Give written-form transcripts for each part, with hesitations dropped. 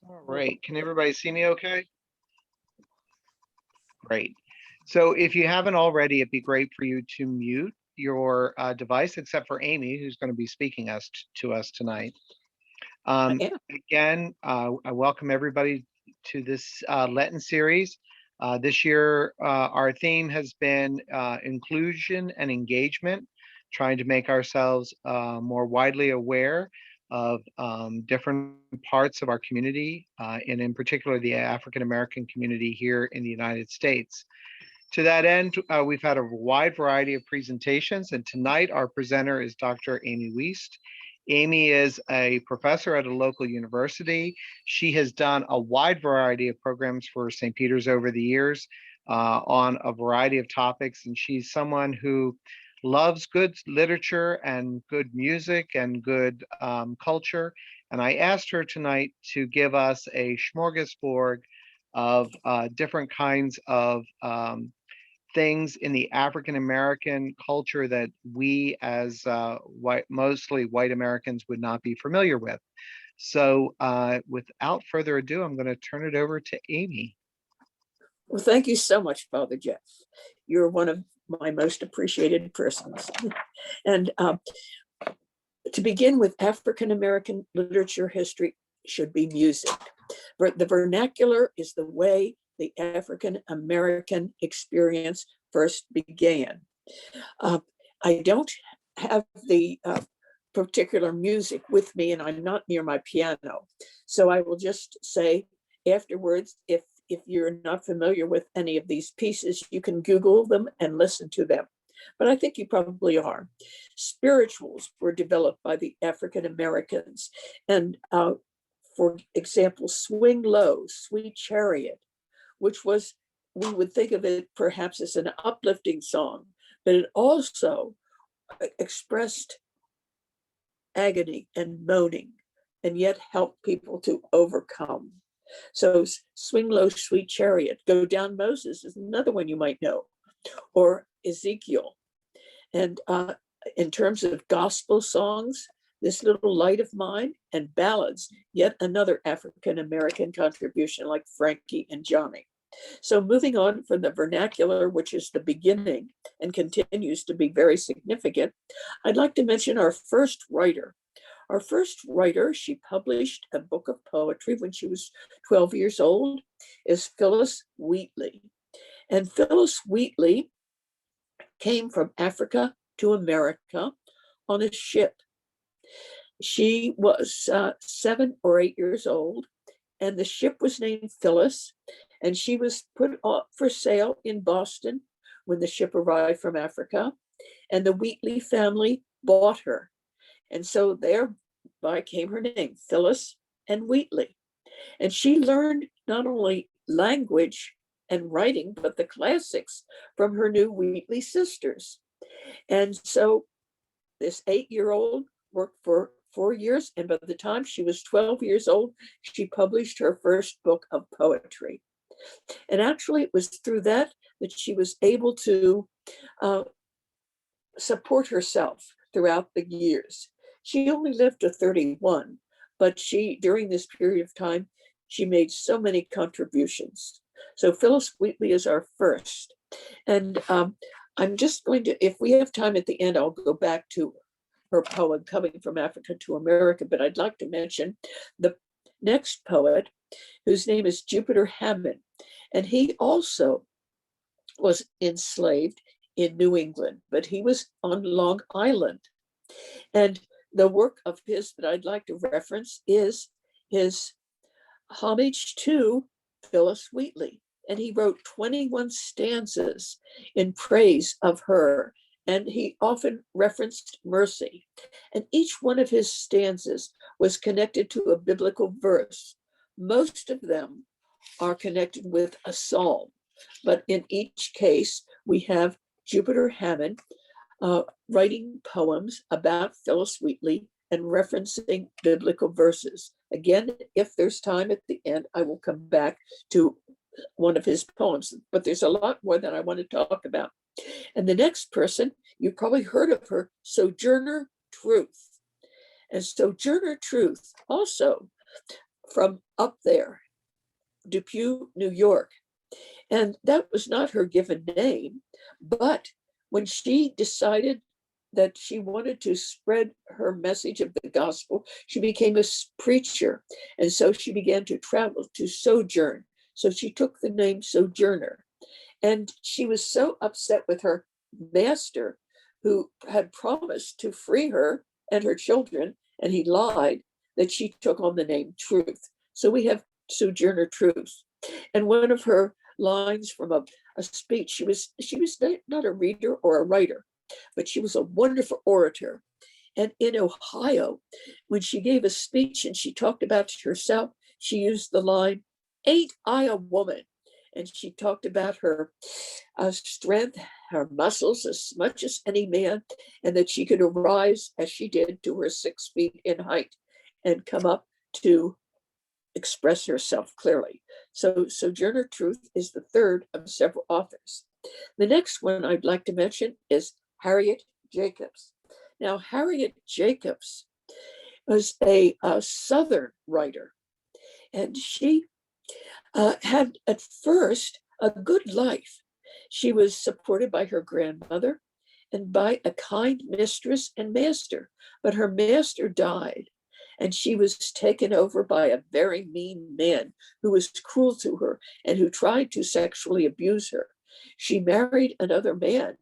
All right, can everybody see me okay? Great. So if you haven't already, it'd be great for you to mute your device, except for Aimee, who's going to be speaking to us tonight. Again, I welcome everybody to this Lenten series. This year, our theme has been inclusion and engagement, trying to make ourselves more widely aware of different parts of our community, and in particular, the African American community here in the United States. To that end, we've had a wide variety of presentations, and tonight our presenter is Dr. Aimee Wiest. Aimee is a professor at a local university. She has done a wide variety of programs for St. Peter's over the years on a variety of topics, and she's someone who loves good literature and good music and good culture. And I asked her tonight to give us a smorgasbord of different kinds of things in the African American culture that we as mostly white Americans would not be familiar with. So without further ado, I'm going to turn it over to Aimee. Well, thank you so much, Father Jeff. You're one of my most appreciated persons. And to begin with, African American literature history should be music. The vernacular is the way the African American experience first began. I don't have the particular music with me, and I'm not near my piano. So I will just say afterwards, if you're not familiar with any of these pieces, you can Google them and listen to them. But I think you probably are. Spirituals were developed by the African Americans. And for example, Swing Low, Sweet Chariot, which was, we would think of it perhaps as an uplifting song, but it also expressed agony and moaning, and yet helped people to overcome. So Swing Low, Sweet Chariot, Go Down Moses is another one you might know, or Ezekiel. And in terms of gospel songs, This Little Light of Mine, and ballads, yet another African American contribution like Frankie and Johnny. So moving on from the vernacular, which is the beginning and continues to be very significant, I'd like to mention our first writer. Our first writer, she published a book of poetry when she was 12 years old, is Phillis Wheatley. And Phillis Wheatley came from Africa to America on a ship. She was 7 or 8 years old, and the ship was named Phyllis, and she was put up for sale in Boston when the ship arrived from Africa, and the Wheatley family bought her. And so thereby came her name, Phyllis and Wheatley. And she learned not only language and writing, but the classics from her new Wheatley sisters. And so this 8-year-old worked for 4 years, and by the time she was 12 years old, she published her first book of poetry. And actually, it was through that she was able to support herself throughout the years. She only lived to 31, but during this period of time, she made so many contributions. So Phyllis Wheatley is our first. And I'm just going to, if we have time at the end, I'll go back to her poem, Coming from Africa to America, but I'd like to mention the next poet, whose name is Jupiter Hammond. And he also was enslaved in New England, but he was on Long Island. And the work of his that I'd like to reference is his Homage to Phyllis Wheatley. And he wrote 21 stanzas in praise of her. And he often referenced mercy. And each one of his stanzas was connected to a biblical verse. Most of them are connected with a psalm. But in each case, we have Jupiter Hammond writing poems about Phyllis Wheatley and referencing biblical verses. Again, if there's time at the end, I will come back to one of his poems, but there's a lot more that I want to talk about. And the next person, you probably heard of her, Sojourner Truth. And Sojourner Truth also from up there, Depew, New York. And that was not her given name, but when she decided that she wanted to spread her message of the gospel, she became a preacher. And so she began to travel to sojourn. So she took the name Sojourner. And she was so upset with her master, who had promised to free her and her children, and he lied, that she took on the name Truth. So we have Sojourner Truth. And one of her lines from a speech, she was not a reader or a writer, but she was a wonderful orator. And in Ohio, when she gave a speech and she talked about herself, she used the line, "Ain't I a woman?" And she talked about her strength, her muscles as much as any man, and that she could arise as she did to her 6 feet in height and come up to express herself clearly. So Sojourner Truth is the third of several authors. The next one I'd like to mention is Harriet Jacobs. Now, Harriet Jacobs was a Southern writer, and she had at first a good life. She was supported by her grandmother and by a kind mistress and master, but her master died, and she was taken over by a very mean man who was cruel to her and who tried to sexually abuse her. She married another man,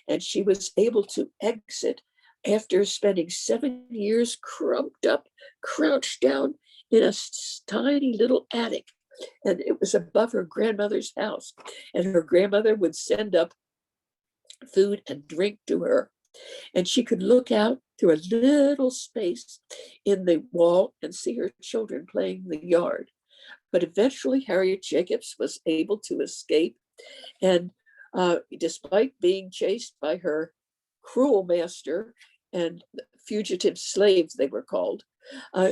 and she was able to exit after spending 7 years crumped up, crouched down in a tiny little attic. And it was above her grandmother's house. And her grandmother would send up food and drink to her. And she could look out through a little space in the wall and see her children playing in the yard. But eventually, Harriet Jacobs was able to escape. And despite being chased by her cruel master and fugitive slaves, they were called,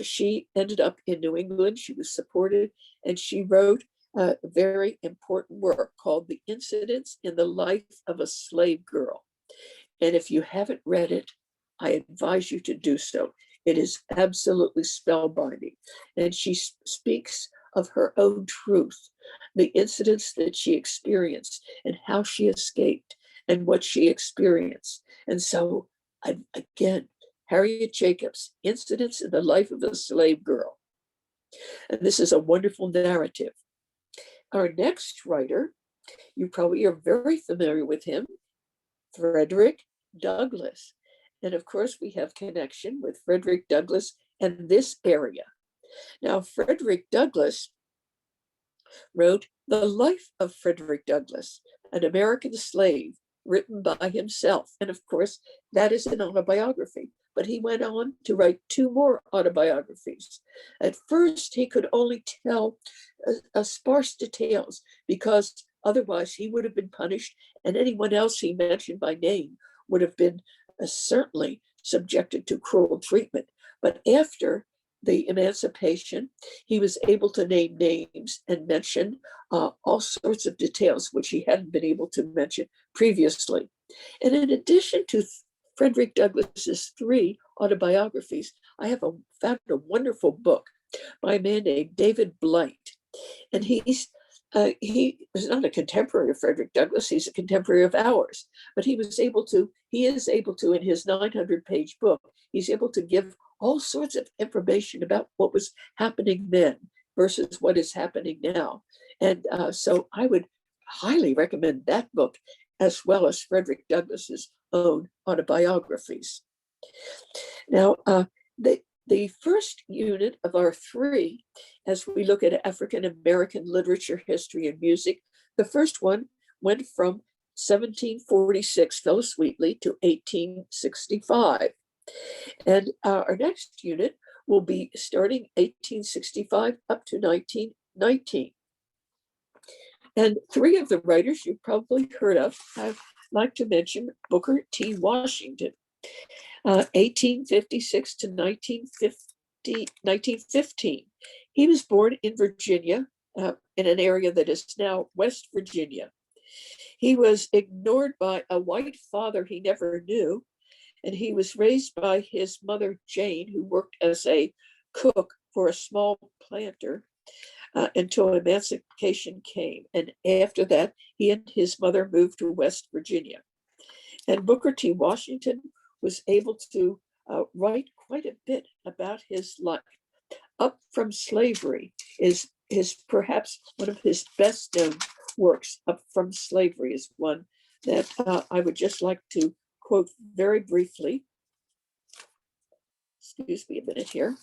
she ended up in New England. She was supported, and she wrote a very important work called The Incidents in the Life of a Slave Girl. And if you haven't read it, I advise you to do so. It is absolutely spellbinding. And she speaks of her own truth, the incidents that she experienced and how she escaped and what she experienced. And so, again, Harriet Jacobs, Incidents in the Life of a Slave Girl. And this is a wonderful narrative. Our next writer, you probably are very familiar with him, Frederick Douglass. And of course, we have connection with Frederick Douglass and this area. Now, Frederick Douglass wrote The Life of Frederick Douglass, an American slave, written by himself. And of course, that is an autobiography. But he went on to write 2 more autobiographies. At first, he could only tell sparse details because otherwise he would have been punished, and anyone else he mentioned by name would have been certainly subjected to cruel treatment. But after the emancipation, he was able to name names and mention all sorts of details, which he hadn't been able to mention previously. And in addition to Frederick Douglass's 3 autobiographies, I have found a wonderful book by a man named David Blight. And he was not a contemporary of Frederick Douglass, he's a contemporary of ours, but he is able to, in his 900-page book, he's able to give all sorts of information about what was happening then versus what is happening now. And so I would highly recommend that book, as well as Frederick Douglass's own autobiographies. Now, the first unit of our 3, as we look at African American literature, history, and music, the first one went from 1746, Phillis Wheatley, to 1865. And our next unit will be starting 1865 up to 1919. And 3 of the writers you've probably heard of, I'd like to mention Booker T. Washington, 1856 to 1915. He was born in Virginia, in an area that is now West Virginia. He was ignored by a white father he never knew, and he was raised by his mother, Jane, who worked as a cook for a small planter until emancipation came. And after that, he and his mother moved to West Virginia. And Booker T. Washington was able to write quite a bit about his life. Up from Slavery is perhaps one of his best known works. Up from Slavery is one that I would just like to quote very briefly. Excuse me a minute here.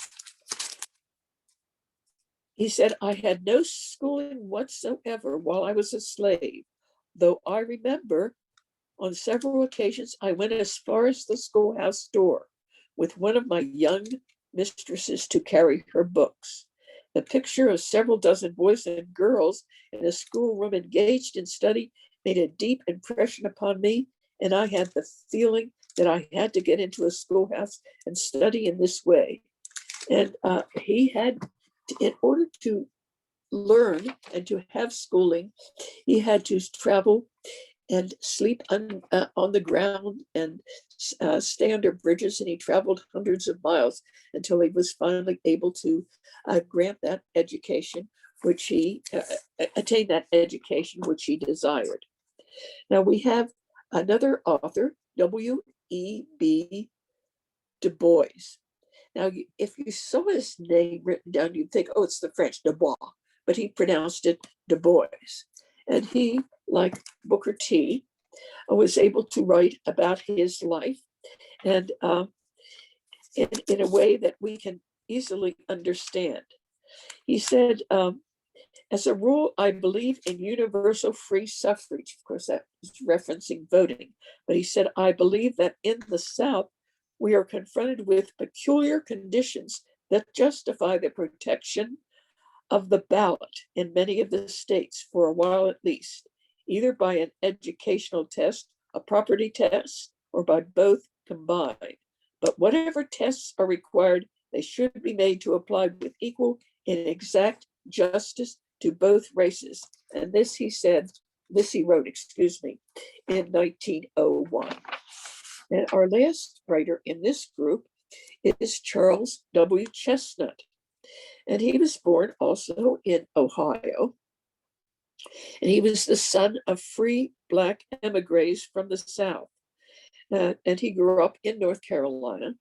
He said, "I had no schooling whatsoever while I was a slave, though I remember on several occasions I went as far as the schoolhouse door with one of my young mistresses to carry her books. The picture of several dozen boys and girls in a schoolroom engaged in study made a deep impression upon me, and I had the feeling that I had to get into a schoolhouse and study in this way." And he had, in order to learn and to have schooling, he had to travel and sleep on the ground and stay under bridges. And he traveled hundreds of miles until he was finally able to grant that education, which he attained that education which he desired. Now we have another author, W.E.B. Du Bois. Now, if you saw his name written down, you'd think, oh, it's the French, Du Bois, but he pronounced it Du Bois. And he, like Booker T, was able to write about his life and in a way that we can easily understand. He said, as a rule, I believe in universal free suffrage. Of course, that is referencing voting. But he said, I believe that in the South, we are confronted with peculiar conditions that justify the protection of the ballot in many of the states for a while at least, either by an educational test, a property test, or by both combined. But whatever tests are required, they should be made to apply with equal and exact justice to both races. And this he wrote, in 1901. And our last writer in this group is Charles W. Chestnut. And he was born also in Ohio. And he was the son of free Black emigres from the South. And he grew up in North Carolina.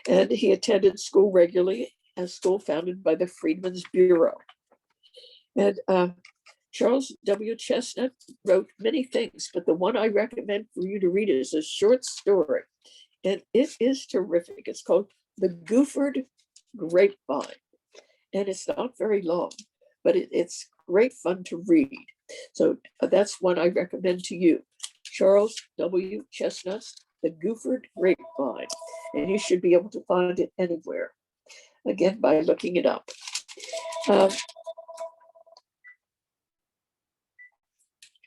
And he attended school regularly, a school founded by the Freedmen's Bureau. And Charles W. Chestnut wrote many things, but the one I recommend for you to read is a short story. And it is terrific. It's called The Gooford Grapevine. And it's not very long, but it's great fun to read. So that's one I recommend to you. Charles W. Chestnut's The Gooford Grapevine. And you should be able to find it anywhere, again, by looking it up.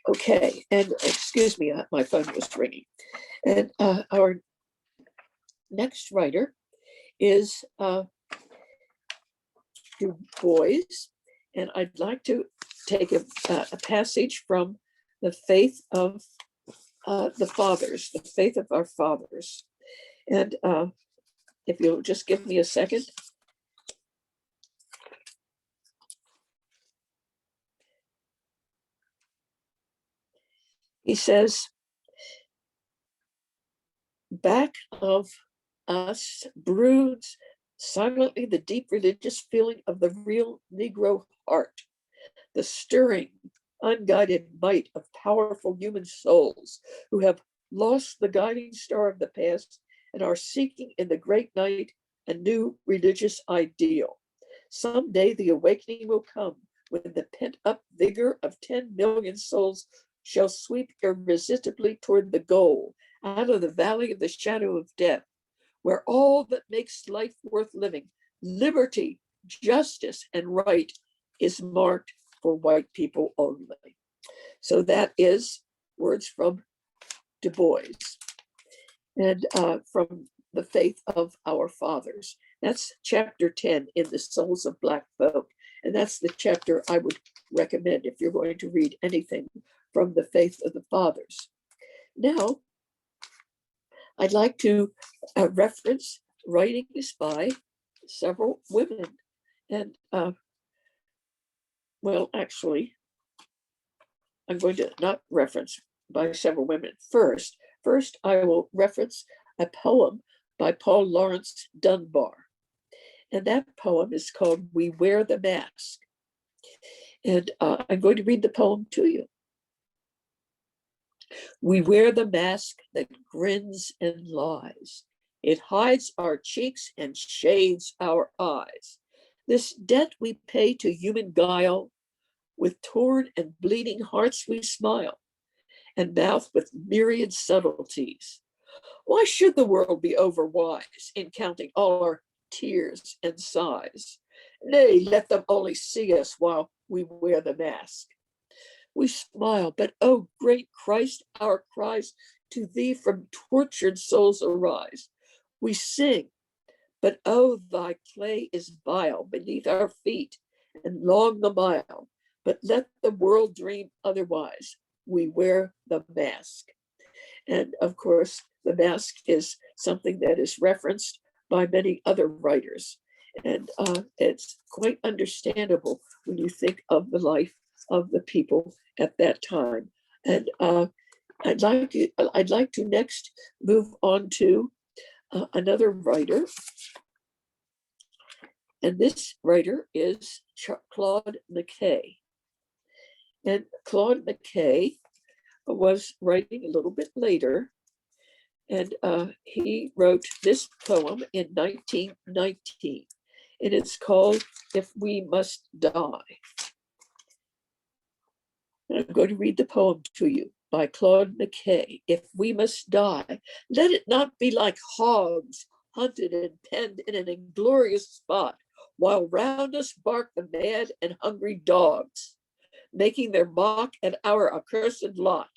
Okay, and excuse me, my phone was ringing. And our next writer is Du Bois, and I'd like to take a passage from the Faith of the Fathers, the Faith of Our Fathers. And if you'll just give me a second. He says, back of us broods silently the deep religious feeling of the real Negro heart, the stirring, unguided might of powerful human souls who have lost the guiding star of the past and are seeking in the great night a new religious ideal. Someday the awakening will come when the pent-up vigor of 10 million souls shall sweep irresistibly toward the goal, out of the valley of the shadow of death, where all that makes life worth living, liberty, justice, and right, is marked for white people only. So that is words from Du Bois and from the Faith of Our Fathers. That's chapter 10 in The Souls of Black Folk. And that's the chapter I would recommend if you're going to read anything from the Faith of the Fathers. Now, I'd like to reference writings by several women And well, actually, I'm going to not reference by several women. First, I will reference a poem by Paul Laurence Dunbar. And that poem is called We Wear the Mask. And I'm going to read the poem to you. We wear the mask that grins and lies. It hides our cheeks and shades our eyes. This debt we pay to human guile. With torn and bleeding hearts we smile, and mouth with myriad subtleties. Why should the world be overwise in counting all our tears and sighs? Nay, let them only see us while we wear the mask. We smile, but oh, great Christ, our cries to thee from tortured souls arise. We sing, but oh, thy clay is vile beneath our feet, and long the mile. But let the world dream otherwise. We wear the mask. And of course, the mask is something that is referenced by many other writers. And it's quite understandable when you think of the life of the people at that time. And I'd like to next move on to another writer. And this writer is Claude Mckay. And Claude Mckay was writing a little bit later, and he wrote this poem in 1919, and it's called If We Must Die. And I'm going to read the poem to you by Claude Mckay. If we must die, let it not be like hogs hunted and penned in an inglorious spot, while round us bark the mad and hungry dogs, making their mock at our accursed lot.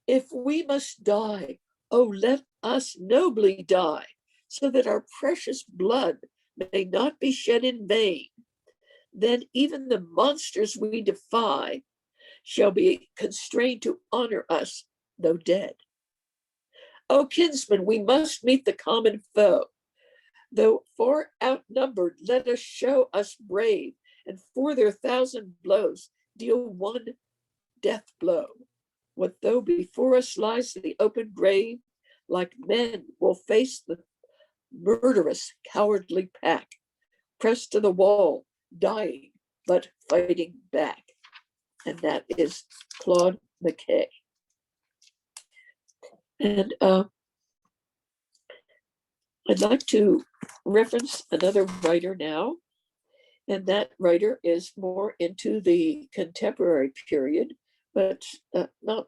If we must die, oh, let us nobly die, so that our precious blood may not be shed in vain. Then even the monsters we defy shall be constrained to honor us, though dead. O kinsmen, we must meet the common foe. Though far outnumbered, let us show us brave, and for their 1,000 blows, deal one death blow. What though before us lies the open grave, like men will face the murderous, cowardly pack, pressed to the wall, dying, but fighting back. And that is Claude Mckay. And I'd like to reference another writer now. And that writer is more into the contemporary period, but not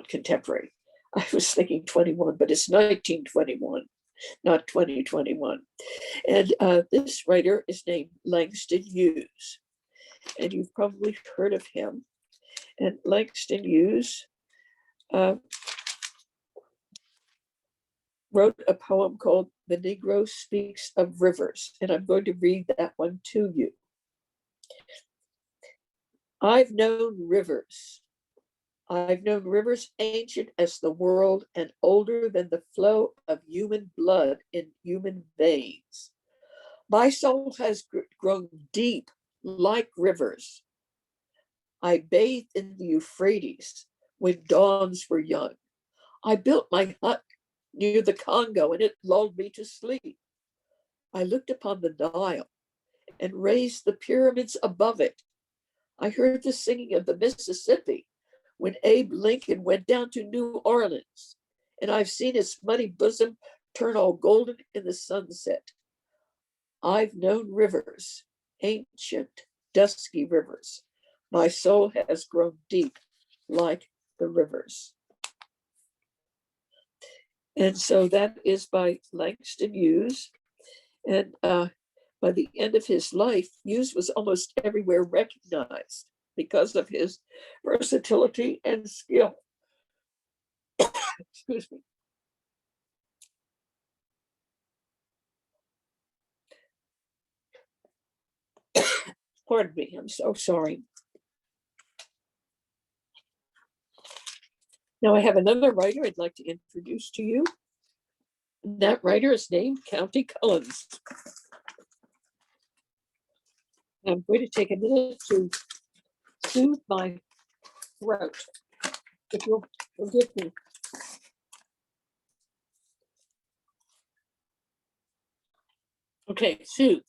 contemporary. I was thinking 21, but it's 1921, not 2021. And this writer is named Langston Hughes. And you've probably heard of him. And Langston Hughes wrote a poem called The Negro Speaks of Rivers, and I'm going to read that one to you. I've known rivers ancient as the world and older than the flow of human blood in human veins. My soul has grown deep like rivers. I bathed in the Euphrates when dawns were young. I built my hut near the Congo, and it lulled me to sleep. I looked upon the Nile and raised the pyramids above it. I heard the singing of the Mississippi when Abe Lincoln went down to New Orleans, and I've seen its muddy bosom turn all golden in the sunset. I've known rivers, ancient, dusky rivers. My soul has grown deep like the rivers. And so that is by Langston Hughes. And by the end of his life, Hughes was almost everywhere recognized because of his versatility and skill. Excuse me. Pardon me, I'm so sorry. Now I have another writer I'd like to introduce to you. That writer is named County Cullens. I'm going to take a minute to soothe my throat, if you'll forgive me. Okay, soothe.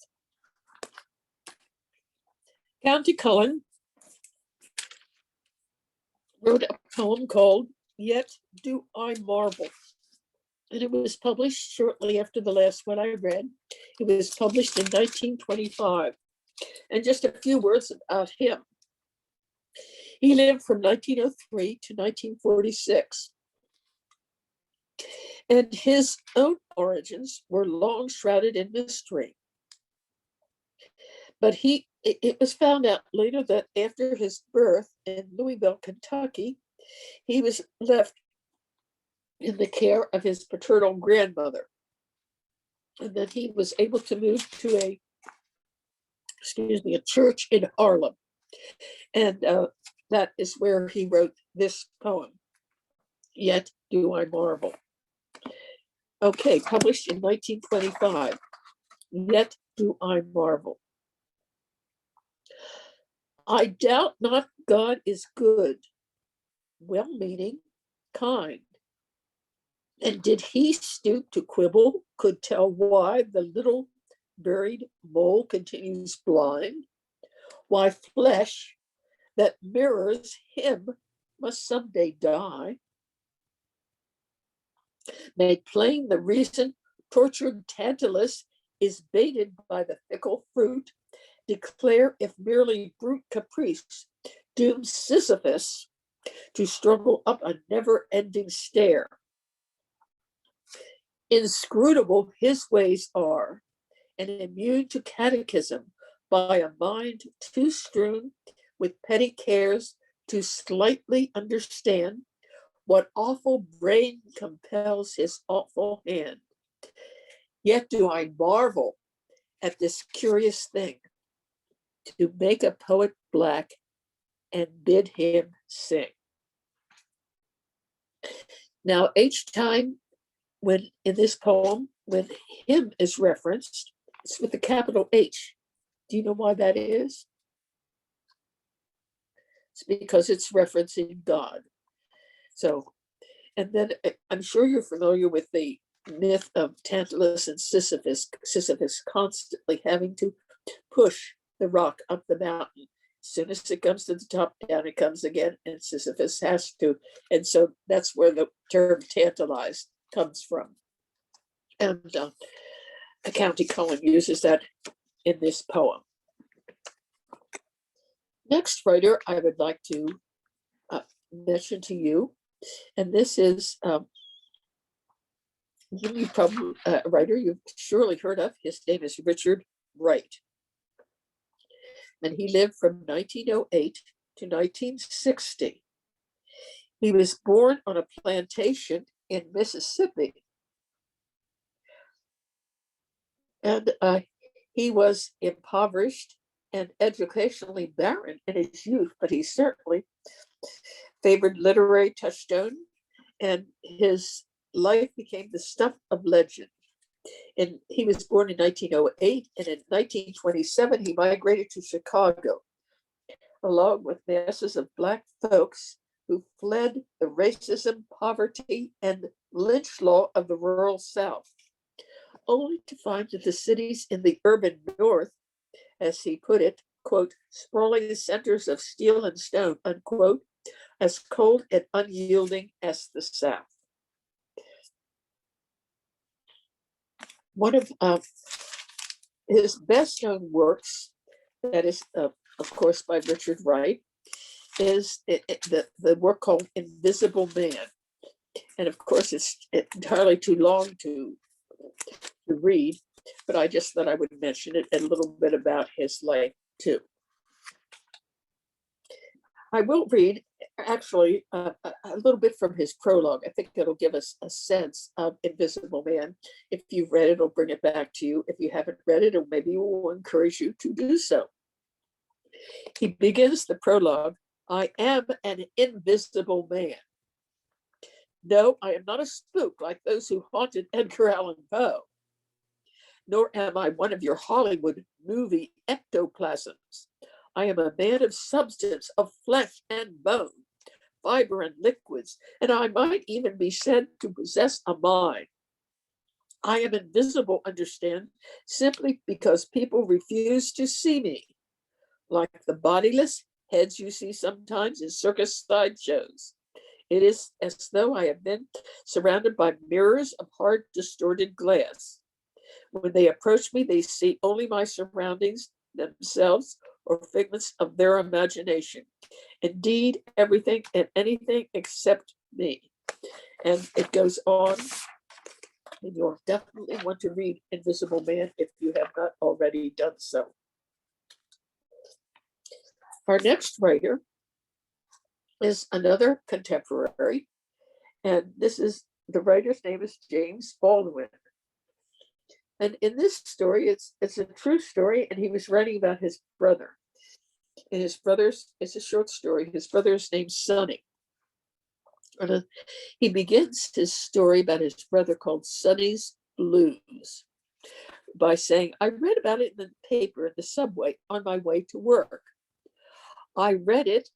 County Cullen wrote a poem called Yet Do I Marvel. And it was published shortly after the last one I read. It was published in 1925. And just a few words about him. He lived from 1903 to 1946. And his own origins were long shrouded in mystery. But it was found out later that after his birth in Louisville, Kentucky, he was left in the care of his paternal grandmother. And then he was able to move to a church in Harlem. And that is where he wrote this poem, Yet Do I Marvel. Okay, published in 1925, Yet Do I Marvel. I doubt not God is good, well-meaning, kind. And did he stoop to quibble, could tell why the little buried mole continues blind, why flesh that mirrors him must someday die? Make plain the reason tortured Tantalus is baited by the fickle fruit, declare if merely brute caprice dooms Sisyphus to struggle up a never-ending stair. Inscrutable his ways are, and immune to catechism by a mind too strewn with petty cares to slightly understand what awful brain compels his awful hand. Yet do I marvel at this curious thing, to make a poet black and bid him sing. Now, each time when in this poem, when him is referenced, it's with the capital H. Do you know why that is? It's because it's referencing God. So, and then I'm sure you're familiar with the myth of Tantalus and Sisyphus constantly having to push the rock up the mountain. As soon as it comes to the top, down it comes again, and Sisyphus has to. And so that's where the term tantalized comes from. And County Cullen uses that in this poem. Next writer I would like to mention to you, and this is you probably a writer you've surely heard of. His name is Richard Wright. And he lived from 1908 to 1960. He was born on a plantation in Mississippi. And he was impoverished and educationally barren in his youth, but he certainly favored literary touchstone, and his life became the stuff of legend. And he was born in 1908, and in 1927, he migrated to Chicago, along with masses of Black folks who fled the racism, poverty, and lynch law of the rural South, only to find that the cities in the urban North, as he put it, quote, sprawling centers of steel and stone, unquote, as cold and unyielding as the South. One of his best known works, that is, of course, by Richard Wright, is the work called Invisible Man. And of course, it's entirely too long to read, but I just thought I would mention it and a little bit about his life too. I will read actually a little bit from his prologue. I think it'll give us a sense of Invisible Man. If you've read it, it'll bring it back to you. If you haven't read it, or maybe we'll encourage you to do so. He begins the prologue, I am an invisible man. No, I am not a spook like those who haunted Edgar Allan Poe. nor am I one of your Hollywood movie ectoplasms. I am a man of substance, of flesh and bone, fiber and liquids, and I might even be said to possess a mind. I am invisible, understand, simply because people refuse to see me, like the bodiless heads you see sometimes in circus sideshows. It is as though I have been surrounded by mirrors of hard, distorted glass. When they approach me, they see only my surroundings, themselves, or figments of their imagination. Indeed, everything and anything except me. And it goes on. And you'll definitely want to read Invisible Man if you have not already done so. Our next writer is another contemporary, and the writer's name is James Baldwin. And in this story, it's a true story, and he was writing about his brother. And it's a short story. His brother is named Sonny. And he begins his story about his brother called Sonny's Blues by saying, I read about it in the paper in the subway on my way to work. I read it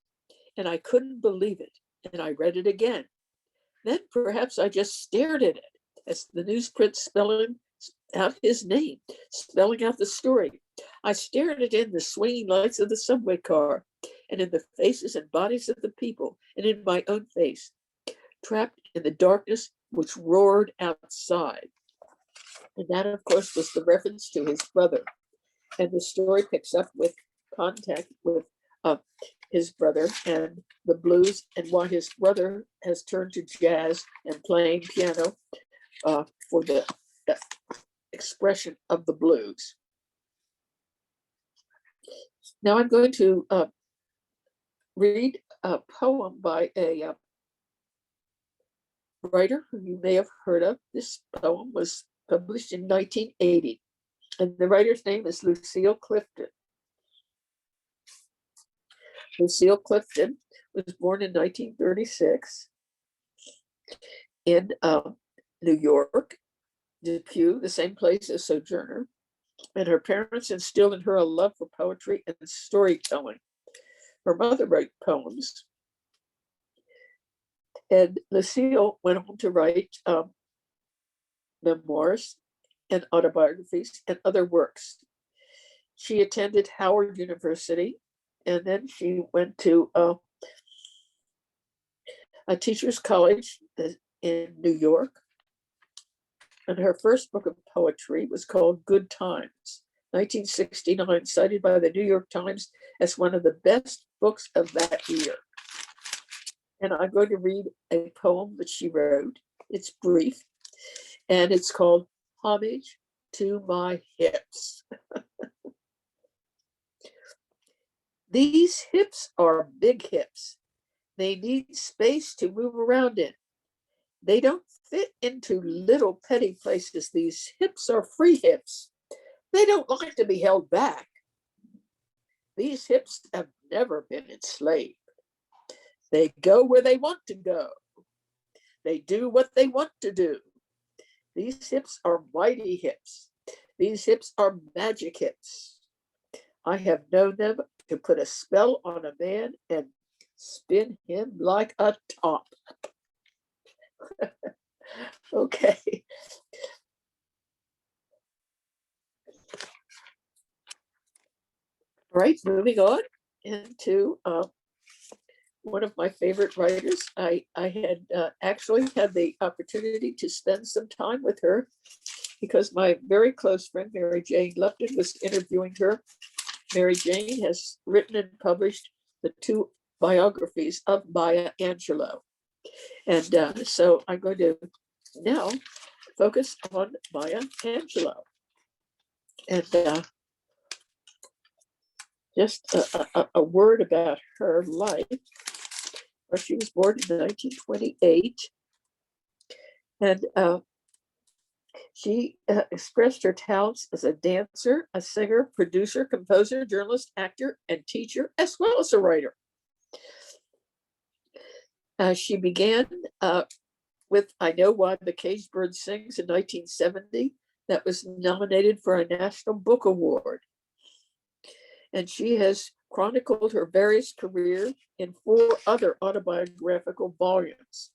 and I couldn't believe it. And I read it again. Then perhaps I just stared at it as the newsprint spelling out his name, spelling out the story. I stared at it in the swinging lights of the subway car and in the faces and bodies of the people and in my own face, trapped in the darkness which roared outside. And that, of course, was the reference to his brother. And the story picks up with contact with his brother and the blues and why his brother has turned to jazz and playing piano for the expression of the blues. Now I'm going to read a poem by a writer who you may have heard of. This poem was published in 1980, and the writer's name is Lucille Clifton. Lucille Clifton was born in 1936 in New York, Depew, the same place as Sojourner, and her parents instilled in her a love for poetry and storytelling. Her mother wrote poems, and Lucille went on to write memoirs and autobiographies and other works. She attended Howard University, and then she went to a teacher's college in New York. And her first book of poetry was called Good Times, 1969, cited by the New York Times as one of the best books of that year. And I'm going to read a poem that she wrote. It's brief, and it's called Homage to My Hips. These hips are big hips. They need space to move around in. They don't fit into little petty places. These hips are free hips. They don't like to be held back. These hips have never been enslaved. They go where they want to go. They do what they want to do. These hips are mighty hips. These hips are magic hips. I have known them to put a spell on a man and spin him like a top. Okay. All right, moving on into one of my favorite writers. I had actually had the opportunity to spend some time with her because my very close friend, Mary Jane Lupton, was interviewing her. Mary Jane has written and published the 2 biographies of Maya Angelou. And so I'm going to now focus on Maya Angelou. And just a word about her life. She was born in 1928, and she expressed her talents as a dancer, a singer, producer, composer, journalist, actor, and teacher, as well as a writer. She began with I Know Why the Caged Bird Sings in 1970, that was nominated for a National Book Award. And she has chronicled her various careers in 4 other autobiographical volumes.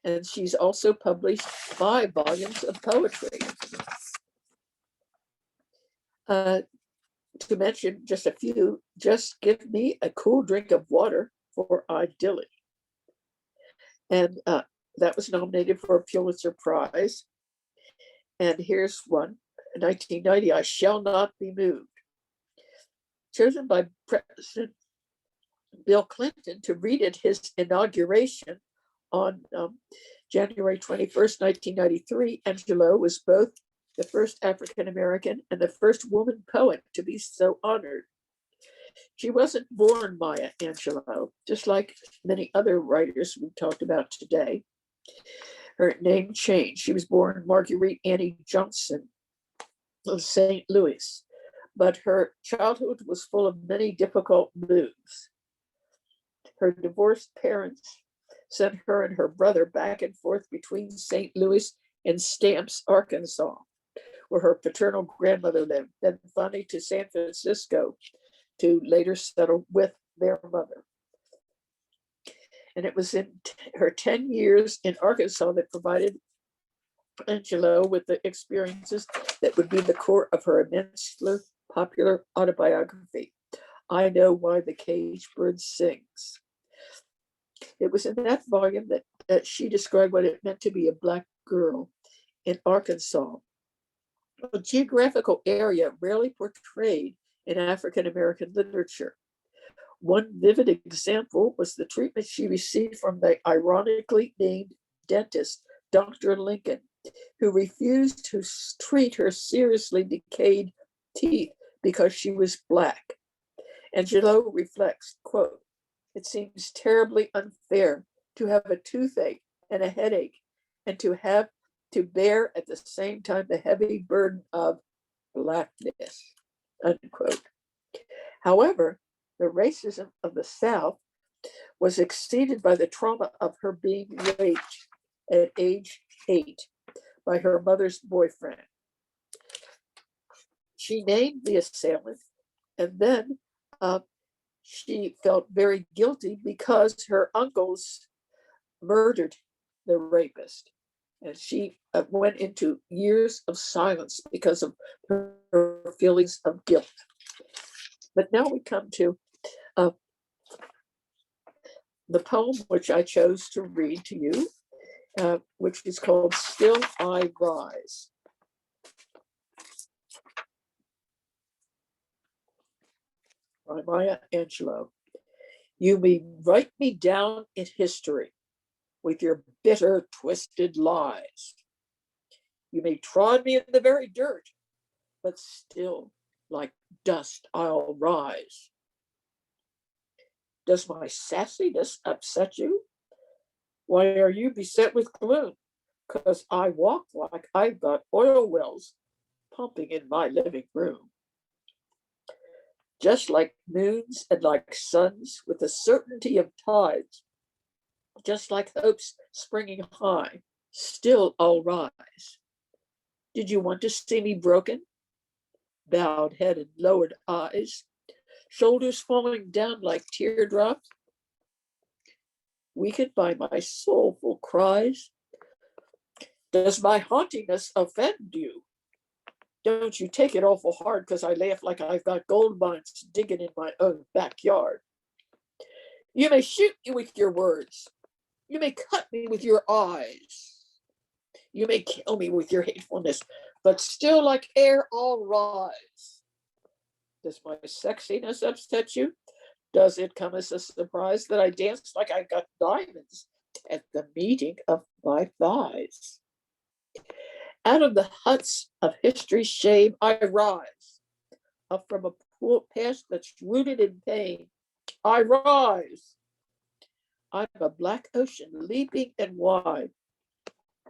And she's also published 5 volumes of poetry. To mention just a few, Just Give Me a Cool Drink of Water for Idyllic. And that was nominated for a Pulitzer Prize. And here's one, 1990, I Shall Not Be Moved. Chosen by President Bill Clinton to read at his inauguration on January 21st, 1993, Angelou was both the first African-American and the first woman poet to be so honored. She wasn't born Maya Angelou, just like many other writers we talked about today. Her name changed. She was born Marguerite Annie Johnson of St. Louis, but her childhood was full of many difficult moves. Her divorced parents sent her and her brother back and forth between St. Louis and Stamps, Arkansas, where her paternal grandmother lived, then finally to San Francisco to later settle with their mother. And it was in her 10 years in Arkansas that provided Angelou with the experiences that would be the core of her immensely popular autobiography, I Know Why the Caged Bird Sings. It was in that volume that she described what it meant to be a Black girl in Arkansas, a geographical area rarely portrayed in African-American literature. One vivid example was the treatment she received from the ironically named dentist, Dr. Lincoln, who refused to treat her seriously decayed teeth because she was Black. Angelou reflects, quote, "It seems terribly unfair to have a toothache and a headache and to have to bear at the same time the heavy burden of Blackness," unquote. However, the racism of the South was exceeded by the trauma of her being raped at age 8 by her mother's boyfriend. She named the assailant, and then she felt very guilty because her uncles murdered the rapist. And she went into years of silence because of her feelings of guilt. But now we come to the poem which I chose to read to you, which is called Still I Rise. By Maya Angelou. You may write me down in history with your bitter, twisted lies. You may trod me in the very dirt, but still, like dust, I'll rise. Does my sassiness upset you? Why are you beset with gloom? Because I walk like I've got oil wells pumping in my living room. Just like moons and like suns with the certainty of tides, just like hopes springing high, still I'll rise. Did you want to see me broken? Bowed head and lowered eyes, shoulders falling down like teardrops, weakened by my soulful cries? Does my hauntiness offend you? Don't you take it awful hard because I laugh like I've got gold mines digging in my own backyard. You may shoot me with your words. You may cut me with your eyes. You may kill me with your hatefulness, but still like air I'll rise. Does my sexiness upset you? Does it come as a surprise that I dance like I got diamonds at the meeting of my thighs? Out of the huts of history's shame, I rise. Up from a pool past that's rooted in pain, I rise. I'm a black ocean leaping and wide,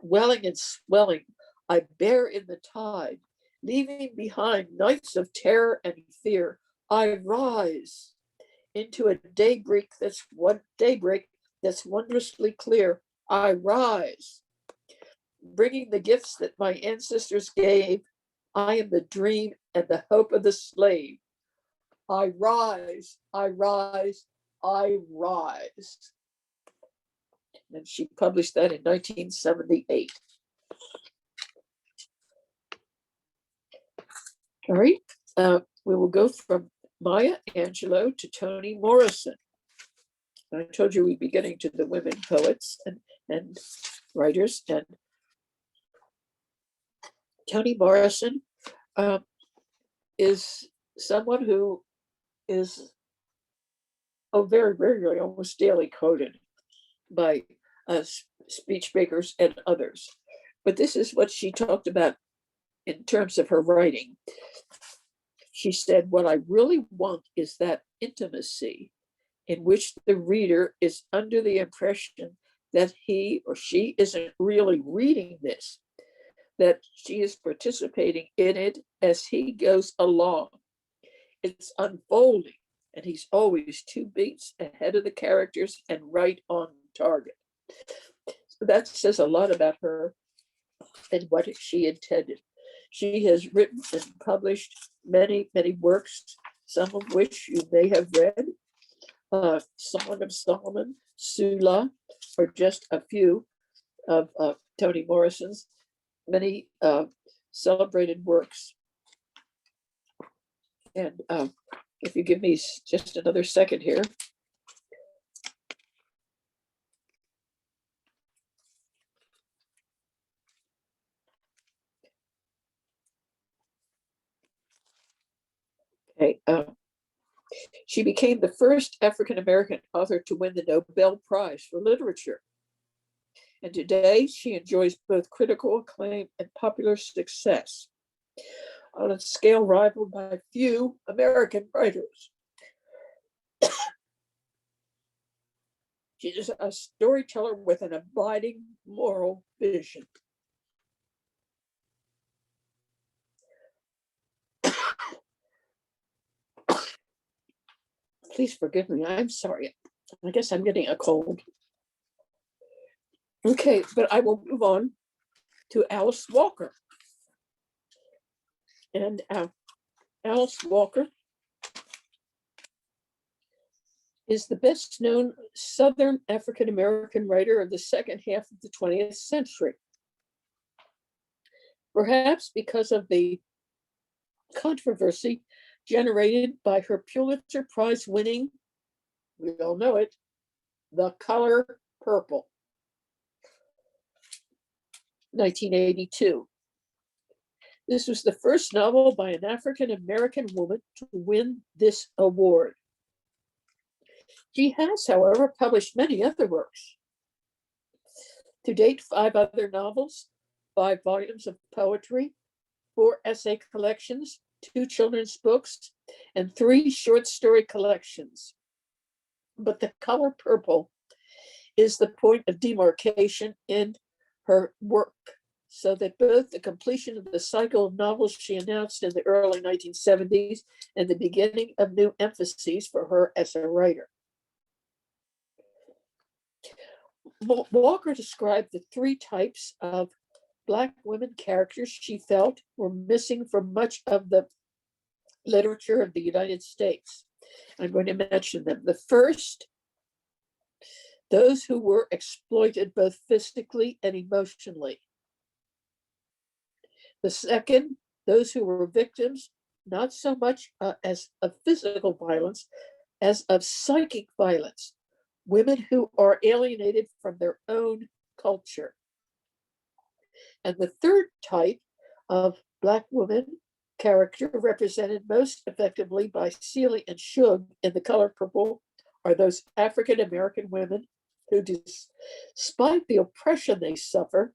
welling and swelling, I bear in the tide, leaving behind nights of terror and fear. I rise into a daybreak that's wondrously clear. I rise, bringing the gifts that my ancestors gave I am the dream and the hope of the slave. I rise, I rise, I rise. And she published that in 1978. All right, we will go from Maya Angelou to Toni Morrison. I told you we'd be getting to the women poets and writers. And Toni Morrison is someone who is very regularly, almost daily quoted by speech makers and others. But this is what she talked about in terms of her writing. She said, what I really want is that intimacy in which the reader is under the impression that he or she isn't really reading this, that she is participating in it as he goes along. It's unfolding, and he's always 2 beats ahead of the characters and right on target. So that says a lot about her and what she intended. She has written and published many, many works, some of which you may have read. Song of Solomon, Sula, or just a few of Toni Morrison's many celebrated works. And if you give me just another second here. Okay, she became the first African-American author to win the Nobel Prize for Literature. And today she enjoys both critical acclaim and popular success on a scale rivaled by few American writers. She is a storyteller with an abiding moral vision. Please forgive me, I'm sorry. I guess I'm getting a cold. Okay, but I will move on to Alice Walker. And Alice Walker is the best known Southern African American writer of the second half of the 20th century. Perhaps because of the controversy generated by her Pulitzer Prize winning, we all know it, The Color Purple, 1982. This was the first novel by an African American woman to win this award. She has, however, published many other works. To date, 5 other novels, 5 volumes of poetry, 4 essay collections, 2 children's books, and 3 short story collections. But The Color Purple is the point of demarcation in her work, so that both the completion of the cycle of novels she announced in the early 1970s and the beginning of new emphases for her as a writer. Walker described the 3 types of Black women characters she felt were missing from much of the literature of the United States. I'm going to mention them. The first, those who were exploited both physically and emotionally. The second, those who were victims, not so much as of physical violence, as of psychic violence. Women who are alienated from their own culture. And the third type of Black woman character, represented most effectively by Celie and Shug in The Color Purple, are those African American women who, despite the oppression they suffer,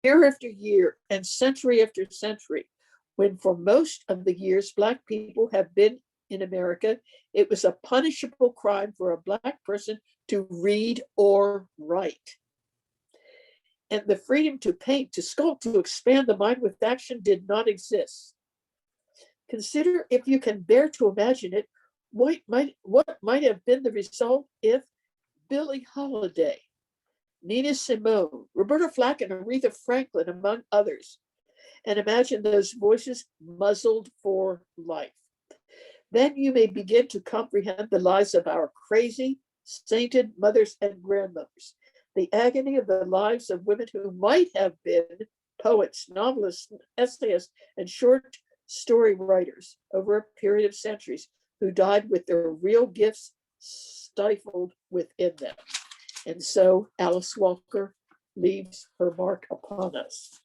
year after year and century after century, when for most of the years Black people have been in America, it was a punishable crime for a Black person to read or write. And the freedom to paint, to sculpt, to expand the mind with action did not exist. Consider, if you can bear to imagine it, what might have been the result if Billie Holiday, Nina Simone, Roberta Flack, and Aretha Franklin, among others, and imagine those voices muzzled for life. Then you may begin to comprehend the lives of our crazy, sainted mothers and grandmothers, the agony of the lives of women who might have been poets, novelists, essayists, and short story writers over a period of centuries, who died with their real gifts stifled within them. And so Alice Walker leaves her mark upon us.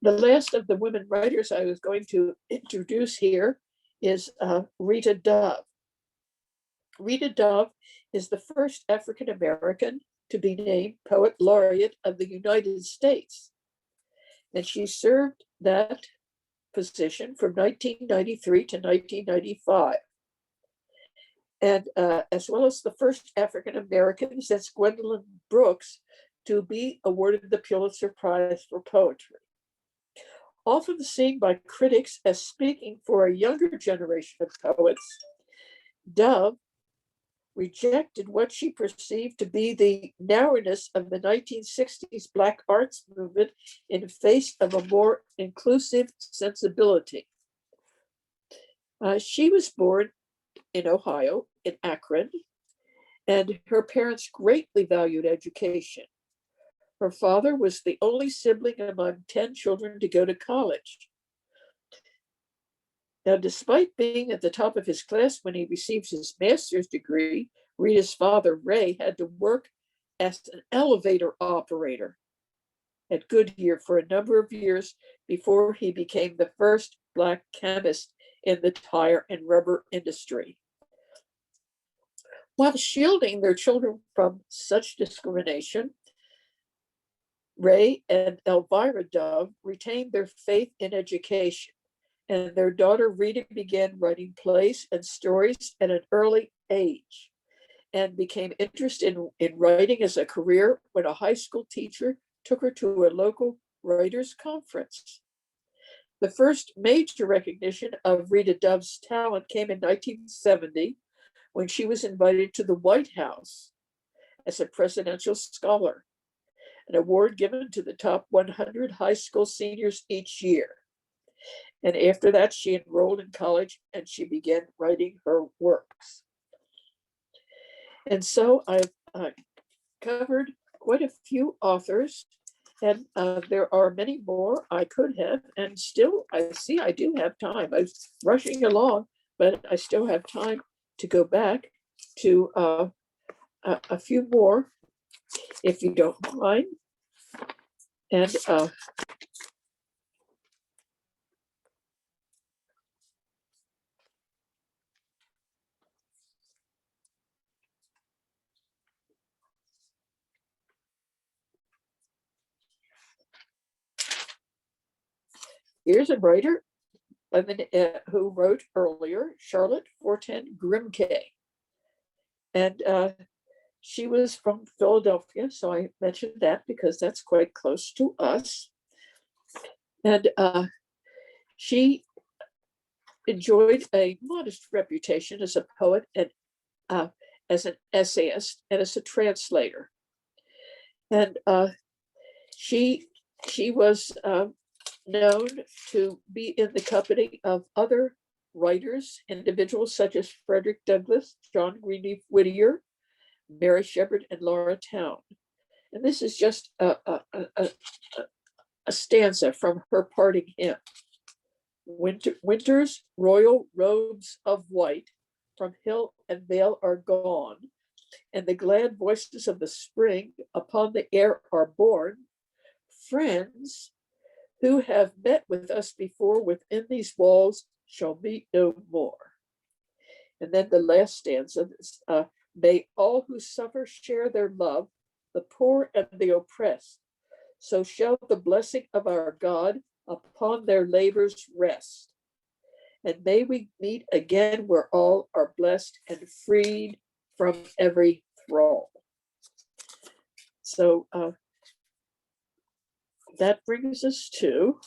The last of the women writers I was going to introduce here is Rita Dove. Rita Dove is the first African American to be named Poet Laureate of the United States. And she served that position from 1993 to 1995. And as well as the first African American since Gwendolyn Brooks to be awarded the Pulitzer Prize for Poetry. Often seen by critics as speaking for a younger generation of poets, Dove rejected what she perceived to be the narrowness of the 1960s Black arts movement in face of a more inclusive sensibility. She was born in Ohio, in Akron, and her parents greatly valued education. Her father was the only sibling among 10 children to go to college. Now, despite being at the top of his class when he received his master's degree, Rita's father, Ray, had to work as an elevator operator at Goodyear for a number of years before he became the first Black chemist in the tire and rubber industry. While shielding their children from such discrimination, Ray and Elvira Dove retained their faith in education, and their daughter Rita began writing plays and stories at an early age and became interested in writing as a career when a high school teacher took her to a local writers' conference. The first major recognition of Rita Dove's talent came in 1970 when she was invited to the White House as a presidential scholar, an award given to the top 100 high school seniors each year. And after that, she enrolled in college and she began writing her works. And so I've covered quite a few authors, and there are many more I could have, and still I see I do have time. I was rushing along, but I still have time to go back to a few more, if you don't mind. And here's a writer who wrote earlier, Charlotte Forten Grimke. And she was from Philadelphia, so I mentioned that because that's quite close to us. And she enjoyed a modest reputation as a poet and as an essayist and as a translator. And she was known to be in the company of other writers, individuals such as Frederick Douglass, John Greenleaf Whittier, Mary Shepard, and Laura Town. And this is just a stanza from her parting hymn. Winter's royal robes of white from hill and vale are gone, and the glad voices of the spring upon the air are borne. Friends who have met with us before within these walls shall meet no more. And then the last stanza is, may all who suffer share their love, the poor and the oppressed. So shall the blessing of our God upon their labors rest. And may we meet again where all are blessed and freed from every thrall. So that brings us to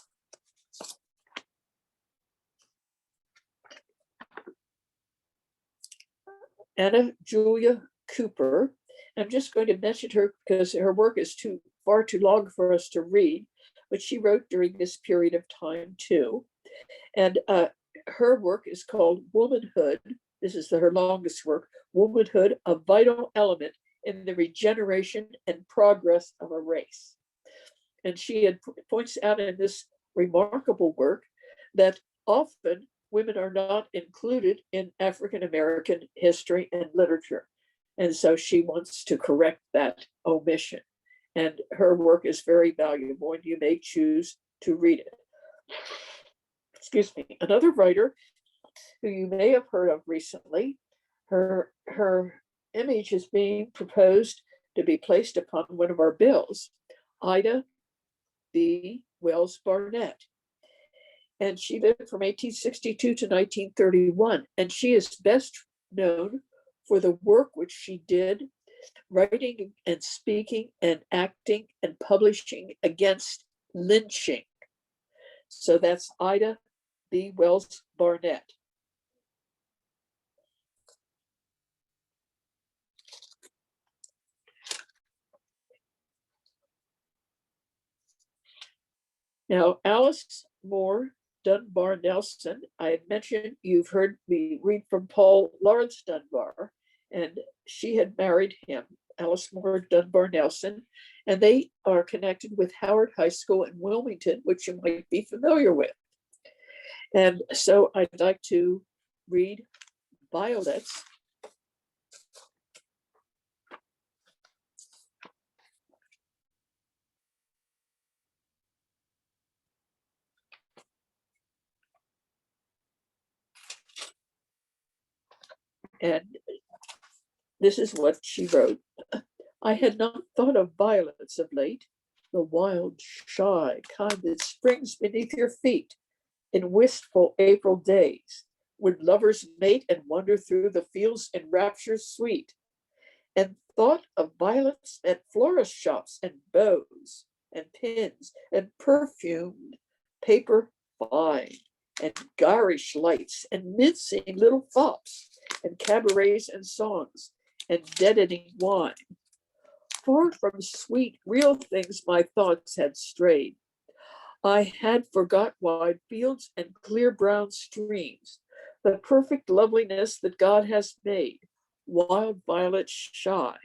Anna Julia Cooper. I'm just going to mention her because her work is far too long for us to read, but she wrote during this period of time too. And her work is called Womanhood. This is her longest work, Womanhood, a Vital Element in the Regeneration and Progress of a Race. And she points out in this remarkable work that often women are not included in African American history and literature. And so she wants to correct that omission. And her work is very valuable, and you may choose to read it. Excuse me. Another writer who you may have heard of recently, her image is being proposed to be placed upon one of our bills, Ida B. Wells Barnett. And she lived from 1862 to 1931. And she is best known for the work which she did, writing and speaking and acting and publishing against lynching. So that's Ida B. Wells Barnett. Now, Alice Moore Dunbar Nelson, I had mentioned, you've heard me read from Paul Laurence Dunbar, and she had married him, Alice Moore Dunbar Nelson, and they are connected with Howard High School in Wilmington, which you might be familiar with. And so I'd like to read Violets. And this is what she wrote. I had not thought of violets of late, the wild, shy kind that springs beneath your feet in wistful April days, when lovers mate and wander through the fields in raptures sweet, and thought of violets at florist shops and bows and pins and perfumed paper fine and garish lights and mincing little fops and cabarets and songs and deadening wine. Far from sweet, real things my thoughts had strayed. I had forgot wide fields and clear brown streams, the perfect loveliness that God has made, wild violets shy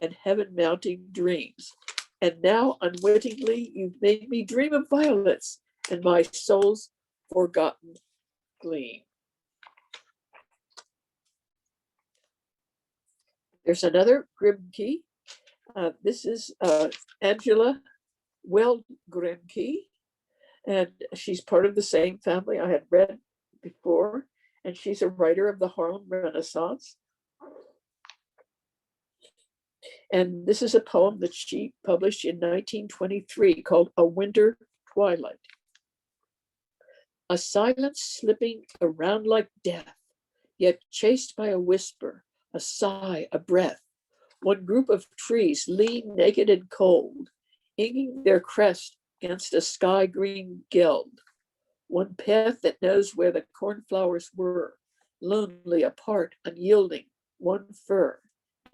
and heaven-mounting dreams. And now unwittingly you've made me dream of violets and my soul's forgotten gleam. There's another Grimke. This is Angela Grimke, and she's part of the same family I had read before, and she's a writer of the Harlem Renaissance. And this is a poem that she published in 1923 called A Winter Twilight. A silence slipping around like death, yet chased by a whisper, a sigh, a breath. One group of trees lean naked and cold, inking their crest against a sky green gild. One path that knows where the cornflowers were, lonely apart, unyielding, one fir,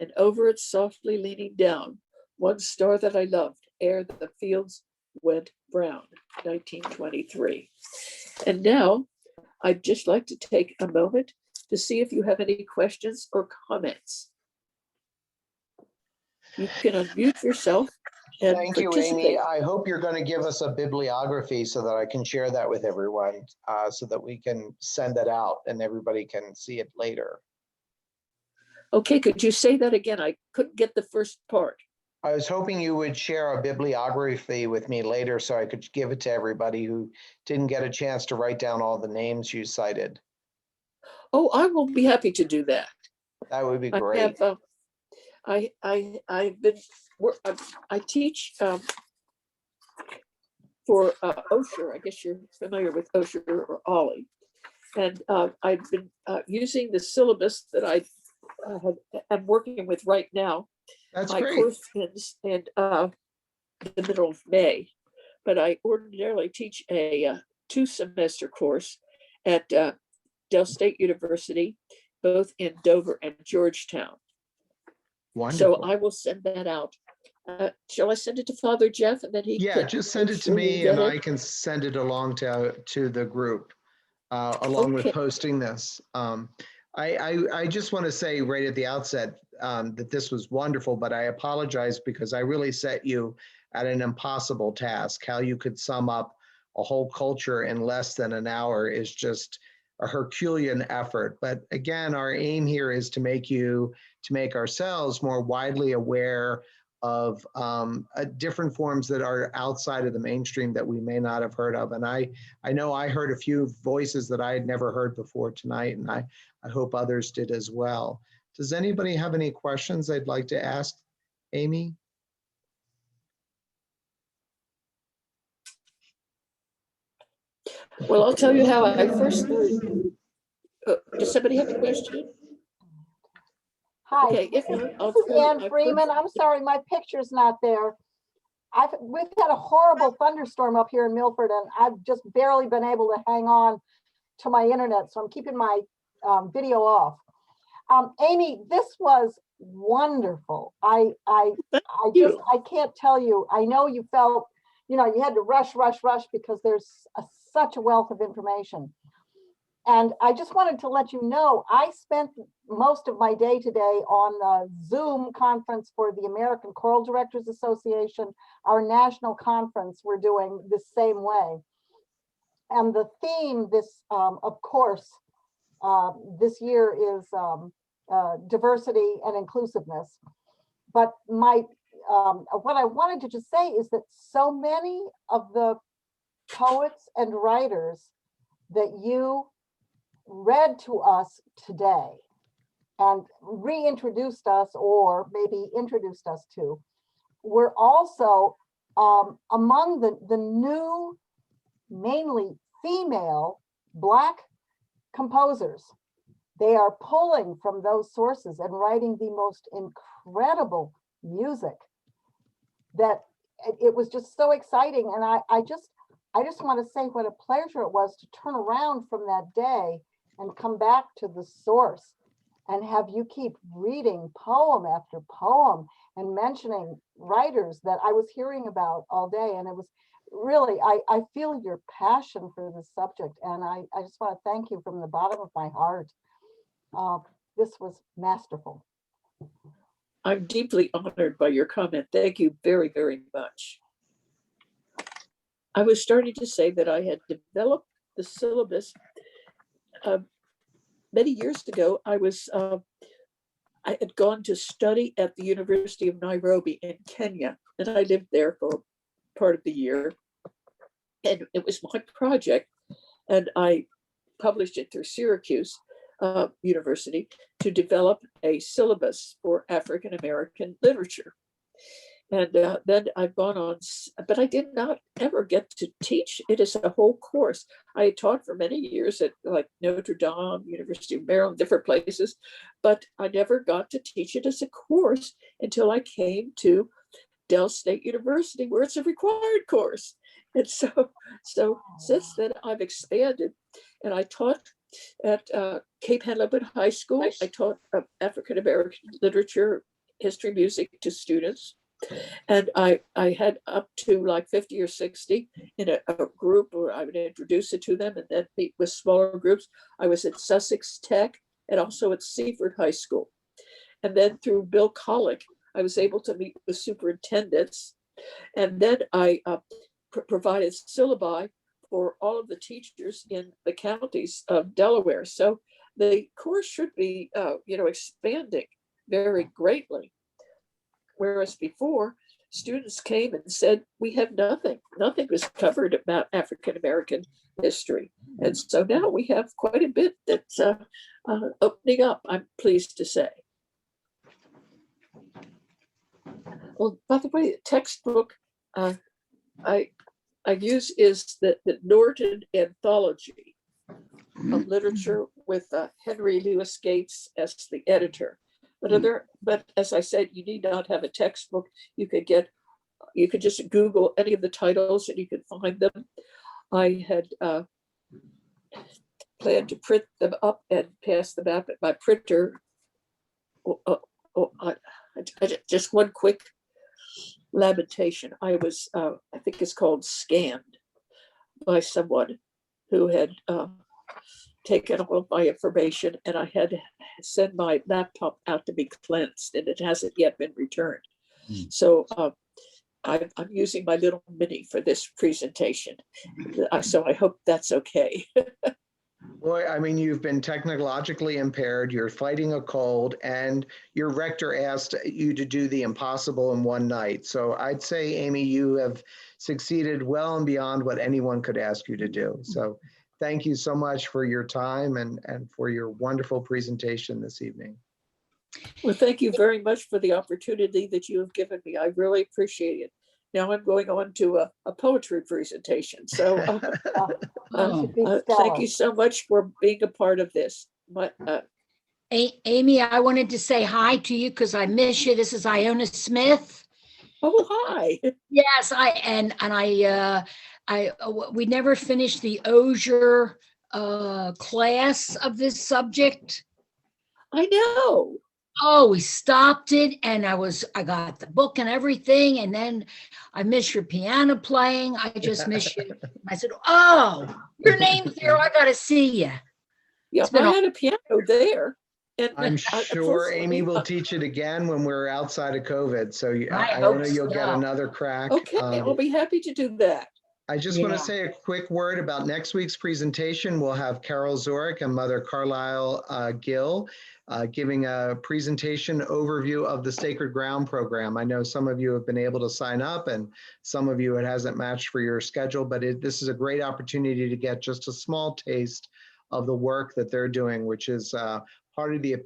and over it softly leaning down, one star that I loved ere the fields went brown, 1923. And now I'd just like to take a moment to see if you have any questions or comments. You can unmute yourself and Thank you, participate. Aimee. I hope you're going to give us a bibliography so that I can share that with everyone, so that we can send it out and everybody can see it later. Okay, could you say that again? I couldn't get the first part. I was hoping you would share a bibliography with me later so I could give it to everybody who didn't get a chance to write down all the names you cited. Oh, I will be happy to do that. That would be great. I teach for Osher. I guess you're familiar with Osher or Ollie. And I've been using the syllabus that I'm working with right now. That's My great. course ends in the middle of May, but I ordinarily teach a 2-semester course at Del State University, both in Dover and Georgetown. Wonderful. So I will send that out. Shall I send it to Father Jeff, and then he Yeah, can just send it to sure me get and it? I can send it along to the group, along with Okay. posting this. I just want to say right at the outset that this was wonderful, but I apologize because I really set you at an impossible task. How you could sum up a whole culture in less than an hour is just a Herculean effort. But again, our aim here is to make ourselves more widely aware of different forms that are outside of the mainstream that we may not have heard of. And I know I heard a few voices that I had never heard before tonight, and I hope others did as well. Does anybody have any questions they'd like to ask Aimee? Well, I'll tell you how I first learned. Does somebody have a question? Hi, Okay, if not, I'll this is tell you. Ann Freeman. I'm sorry, my picture's not there. We've had a horrible thunderstorm up here in Milford, and I've just barely been able to hang on to my internet, so I'm keeping my video off. Aimee, this was wonderful. I can't tell you. I know you felt, you had to rush because there's such a wealth of information. And I just wanted to let you know, I spent most of my day today on the Zoom conference for the American Choral Directors Association, our national conference we're doing the same way. And the theme of course, this year is diversity and inclusiveness. But what I wanted to just say is that so many of the poets and writers that you read to us today and reintroduced us, or maybe introduced us to, were also among the new, mainly female Black composers. They are pulling from those sources and writing the most incredible music that it was just so exciting. And I just want to say what a pleasure it was to turn around from that day and come back to the source and have you keep reading poem after poem and mentioning writers that I was hearing about all day. And it was really, I feel your passion for this subject. And I just want to thank you from the bottom of my heart. This was masterful. I'm deeply honored by your comment. Thank you very, very much. I was starting to say that I had developed the syllabus many years ago. I had gone to study at the University of Nairobi in Kenya, and I lived there for part of the year. And it was my project, and I published it through Syracuse University to develop a syllabus for African American literature. And then I've gone on, but I did not ever get to teach it as a whole course. I taught for many years at like Notre Dame, University of Maryland, different places, but I never got to teach it as a course until I came to Del State University, where it's a required course. And so since then I've expanded, and I taught at Cape Henlopen High School. I taught African American literature, history, music to students. And I had up to like 50 or 60 in a group where I would introduce it to them and then meet with smaller groups. I was at Sussex Tech and also at Seaford High School. And then through Bill Colick, I was able to meet with superintendents. And then I provided syllabi for all of the teachers in the counties of Delaware. So the course should be, expanding very greatly. Whereas before, students came and said, we have nothing. Nothing was covered about African-American history. And so now we have quite a bit that's opening up, I'm pleased to say. Well, by the way, the textbook, I I use is the Norton Anthology of Literature with Henry Louis Gates as the editor. But as I said, you need not have a textbook. You could just Google any of the titles and you could find them. I had planned to print them up and pass them out at my printer. Just one quick lamentation. I was, I think it's called scanned by someone who had taken all of my information, and I had to send my laptop out to be cleansed, and it hasn't yet been returned. So I'm using my little mini for this presentation. So I hope that's okay. Boy, I mean, you've been technologically impaired, you're fighting a cold, and your rector asked you to do the impossible in one night. So I'd say, Aimee, you have succeeded well and beyond what anyone could ask you to do. So thank you so much for your time and for your wonderful presentation this evening. Well, thank you very much for the opportunity that you have given me. I really appreciate it. Now I'm going on to a poetry presentation. So thank you so much for being a part of this. Aimee, I wanted to say hi to you because I miss you. This is Iona Smith. Oh, hi. Yes, we never finished the Osier class of this subject. I know. Oh, we stopped it, and I got the book and everything, and then I miss your piano playing. I just miss you. I said, "Oh, your name's there. I got to see you." Yeah, I had a piano there. And I'm sure Aimee will teach it again when we're outside of COVID. So I know you'll get another crack. Okay, I'll be happy to do that. I just want to say a quick word about next week's presentation. We'll have Carol Zurich and Mother Carlisle Gill giving a presentation overview of the Sacred Ground program. I know some of you have been able to sign up and some of you it hasn't matched for your schedule, but this is a great opportunity to get just a small taste of the work that they're doing, which is part of the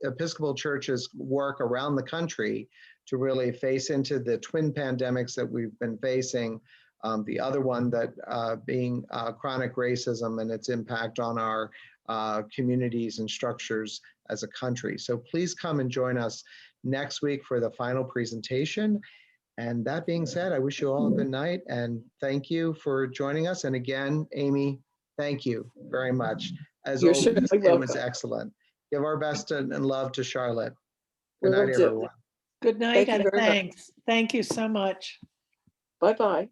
Episcopal Church's work around the country to really face into the twin pandemics that we've been facing. The other one that being chronic racism and its impact on our communities and structures as a country. So please come and join us next week for the final presentation. And that being said, I wish you all a good night and thank you for joining us. And again, Aimee, thank you very much. As always, it was excellent. Give our best and love to Charlotte. Good night, everyone. Good night and Thank you thanks. Thank you so much. Bye-bye.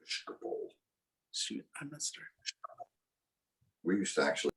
Episcopal. See, I missed her. We used to actually